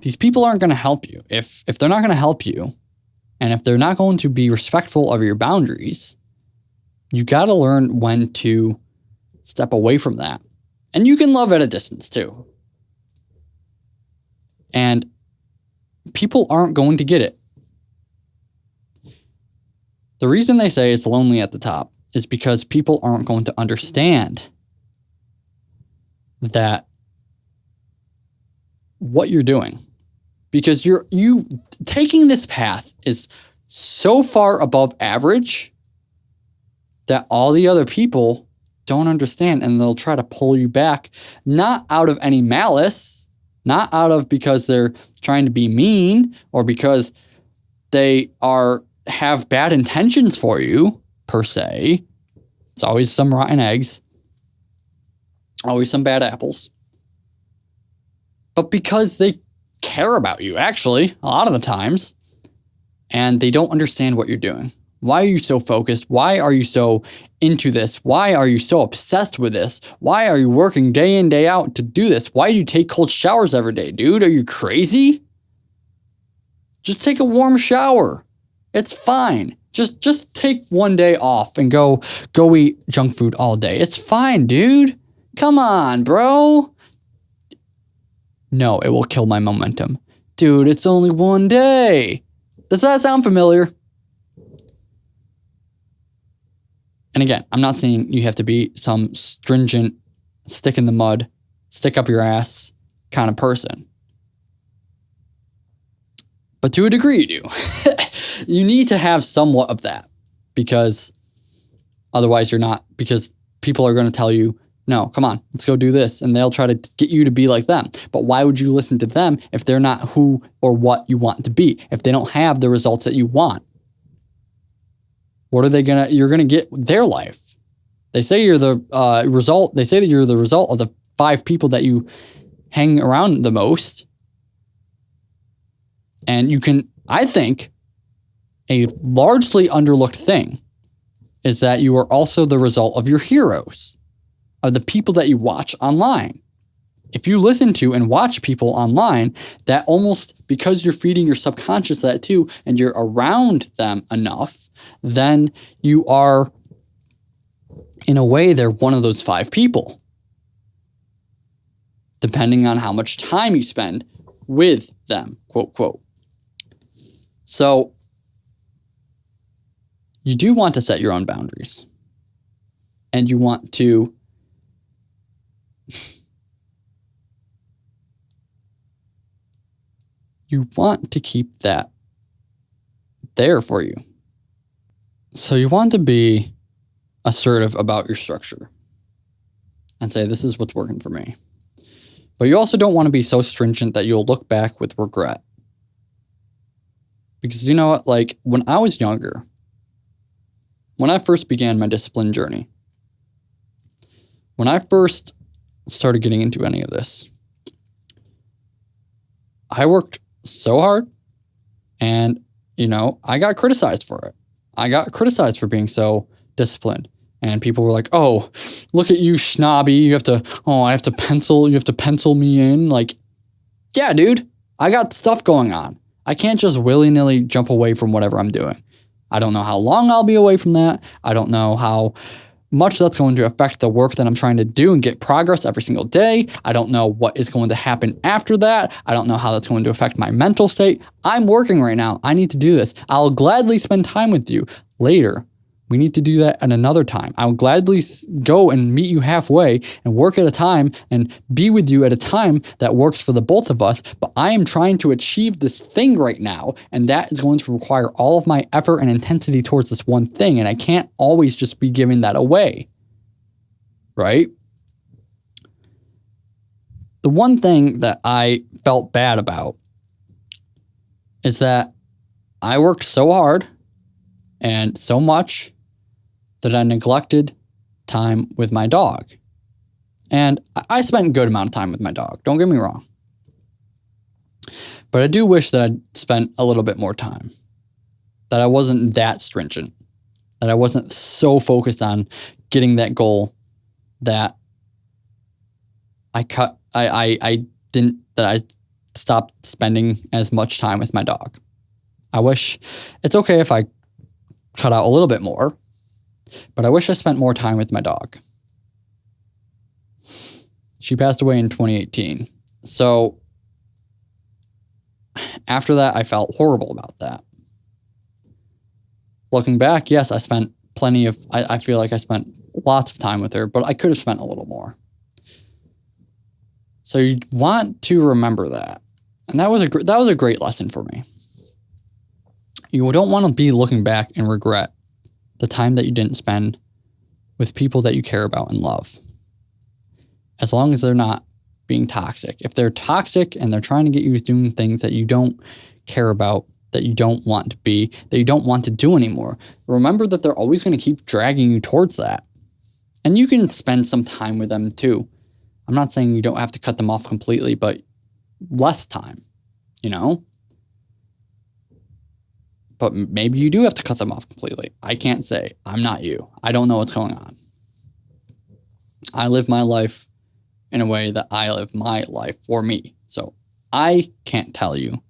these people aren't going to help you. If they're not going to help you, and if they're not going to be respectful of your boundaries, you got to learn when to step away from that. And you can love at a distance too. And people aren't going to get it. The reason they say it's lonely at the top is because people aren't going to understand that what you're doing. Because you taking this path is so far above average that all the other people don't understand, and they'll try to pull you back, not out of any malice, not out of because they're trying to be mean or because they have bad intentions for you, per se. It's always some rotten eggs, always some bad apples. But because they care about you, actually, a lot of the times, and they don't understand what you're doing. Why are you so focused? Why are you so into this? Why are you so obsessed with this? Why are you working day in, day out to do this? Why do you take cold showers every day, dude? Are you crazy? Just take a warm shower. It's fine. Just take one day off and go eat junk food all day. It's fine, dude. Come on, bro. No, it will kill my momentum. Dude, it's only one day. Does that sound familiar? And again, I'm not saying you have to be some stringent, stick in the mud, stick up your ass kind of person. But to a degree you do. You need to have somewhat of that, because otherwise you're not, because people are going to tell you, no, come on, let's go do this. And they'll try to get you to be like them. But why would you listen to them if they're not who or what you want to be? If they don't have the results that you want? What are they you're going to get their life. They say you're the result. They say that you're the result of the 5 people that you hang around the most. And you can, I think, a largely underlooked thing is that you are also the result of your heroes, of the people that you watch online. If you listen to and watch people online, that almost, because you're feeding your subconscious that too, and you're around them enough, then you are, in a way, they're one of those 5 people. Depending on how much time you spend with them, quote, quote. So, you do want to set your own boundaries. And you want to keep that there for you. So you want to be assertive about your structure and say, this is what's working for me. But you also don't want to be so stringent that you'll look back with regret. Because you know what, like when I was younger, when I first began my discipline journey, when I first started getting into any of this, I worked so hard and, I got criticized for it. I got criticized for being so disciplined. And people were like, oh, look at you, snobby. You have to pencil me in. Like, yeah, dude, I got stuff going on. I can't just willy-nilly jump away from whatever I'm doing. I don't know how long I'll be away from that. I don't know how much that's going to affect the work that I'm trying to do and get progress every single day. I don't know what is going to happen after that. I don't know how that's going to affect my mental state. I'm working right now. I need to do this. I'll gladly spend time with you later. We need to do that at another time. I'll gladly go and meet you halfway and work at a time and be with you at a time that works for the both of us. But I am trying to achieve this thing right now, and that is going to require all of my effort and intensity towards this one thing, and I can't always just be giving that away, right? The one thing that I felt bad about is that I worked so hard and so much that I neglected time with my dog. And I spent a good amount of time with my dog, don't get me wrong. But I do wish that I'd spent a little bit more time, that I wasn't that stringent, that I wasn't so focused on getting that goal that I stopped spending as much time with my dog. I wish it's okay if I cut out a little bit more, but I wish I spent more time with my dog. She passed away in 2018. So after that, I felt horrible about that. Looking back, yes, I spent I feel like I spent lots of time with her, but I could have spent a little more. So you want to remember that. And that was a great lesson for me. You don't want to be looking back and regret the time that you didn't spend with people that you care about and love. As long as they're not being toxic. If they're toxic and they're trying to get you doing things that you don't care about, that you don't want to be, that you don't want to do anymore, remember that they're always going to keep dragging you towards that. And you can spend some time with them too. I'm not saying you don't have to cut them off completely, but less time, you know? But maybe you do have to cut them off completely. I can't say. I'm not you. I don't know what's going on. I live my life in a way that I live my life for me. So I can't tell you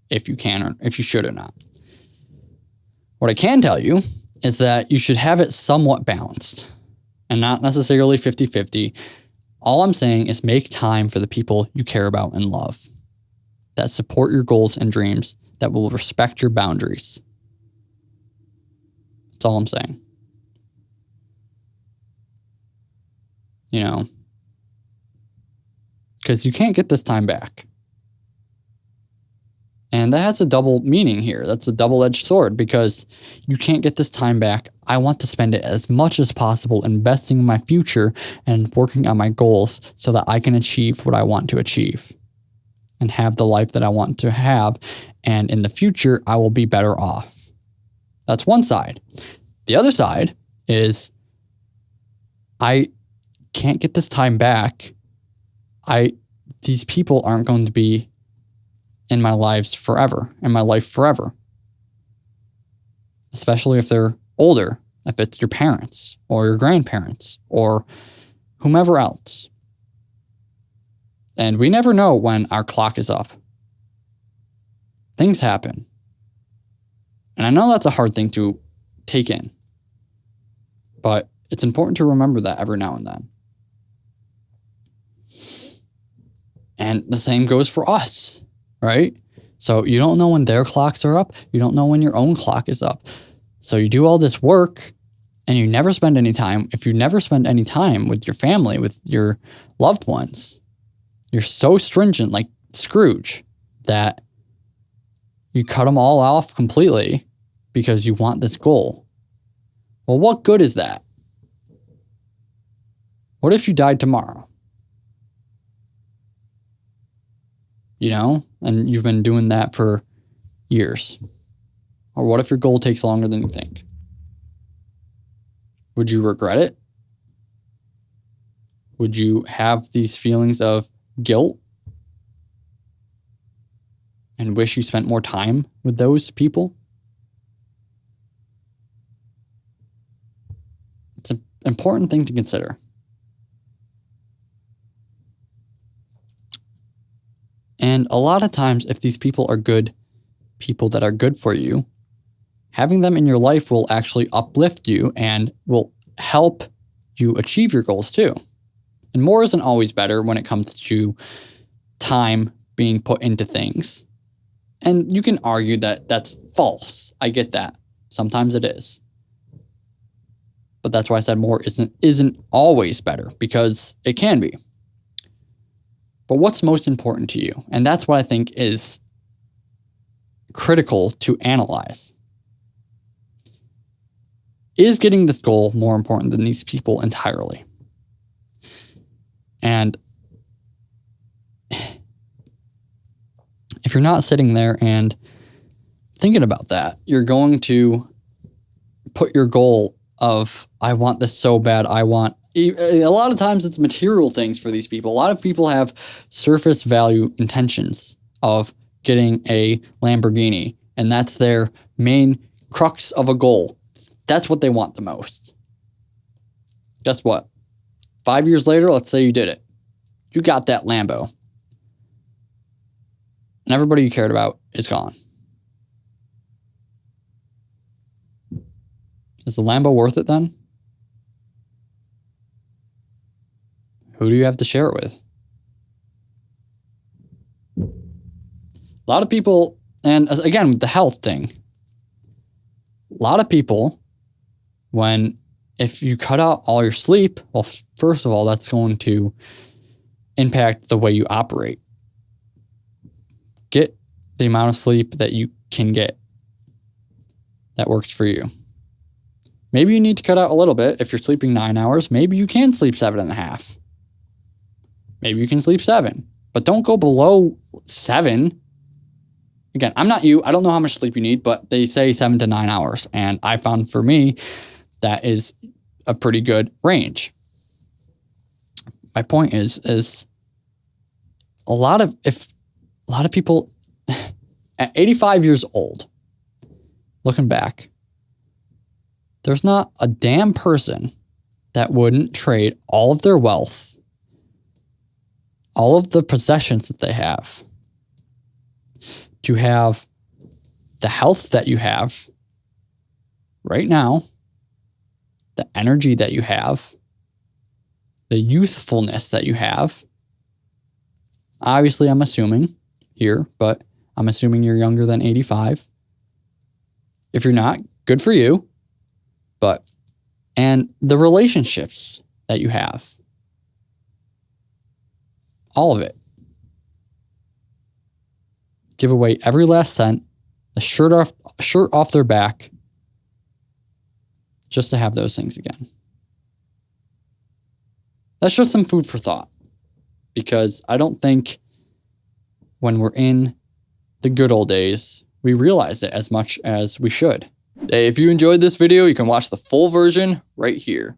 if you can or if you should or not. What I can tell you is that you should have it somewhat balanced and not necessarily 50-50. All I'm saying is make time for the people you care about and love, that support your goals and dreams, that will respect your boundaries. That's all I'm saying. You know, because you can't get this time back. And that has a double meaning here. That's a double-edged sword because you can't get this time back. I want to spend it as much as possible investing in my future and working on my goals so that I can achieve what I want to achieve and have the life that I want to have. And in the future, I will be better off. That's one side. The other side is I can't get this time back. These people aren't going to be in my life forever, especially if they're older, if it's your parents or your grandparents or whomever else. And we never know when our clock is up. Things happen. And I know that's a hard thing to take in, but it's important to remember that every now and then. And the same goes for us. Right? So you don't know when their clocks are up. You don't know when your own clock is up. So you do all this work and you never spend any time. If you never spend any time with your family, with your loved ones, you're so stringent like Scrooge that you cut them all off completely because you want this goal. Well, what good is that? What if you died tomorrow? You know, and you've been doing that for years. Or what if your goal takes longer than you think? Would you regret it? Would you have these feelings of guilt and wish you spent more time with those people? It's an important thing to consider. And a lot of times, if these people are good people that are good for you, having them in your life will actually uplift you and will help you achieve your goals too. And more isn't always better when it comes to time being put into things. And you can argue that that's false. I get that. Sometimes it is. But that's why I said more isn't always better, because it can be. But what's most important to you? And that's what I think is critical to analyze. Is getting this goal more important than these people entirely? And if you're not sitting there and thinking about that, you're going to put your goal of, I want this so bad, a lot of times it's material things for these people. A lot of people have surface value intentions of getting a Lamborghini, and that's their main crux of a goal. That's what they want the most. Guess what? 5 years later, let's say you did it. You got that Lambo. and everybody you cared about is gone. Is the Lambo worth it then? Who do you have to share it with? A lot of people, and again, with the health thing, a lot of people, if you cut out all your sleep, well, first of all, that's going to impact the way you operate. Get the amount of sleep that you can get that works for you. Maybe you need to cut out a little bit. If you're sleeping 9 hours, maybe you can sleep 7.5. Maybe you can sleep 7, but don't go below 7. Again, I'm not you. I don't know how much sleep you need, but they say 7 to 9 hours. And I found for me, that is a pretty good range. My point is a lot of people at 85 years old, looking back, there's not a damn person that wouldn't trade all of their wealth, all of the possessions that they have, to have the health that you have right now, the energy that you have, the youthfulness that you have. Obviously, I'm assuming here, but I'm assuming you're younger than 85. If you're not, good for you. And the relationships that you have, all of it. Give away every last cent, the shirt off their back, just to have those things again. That's just some food for thought, because I don't think when we're in the good old days, we realize it as much as we should. Hey, if you enjoyed this video, you can watch the full version right here.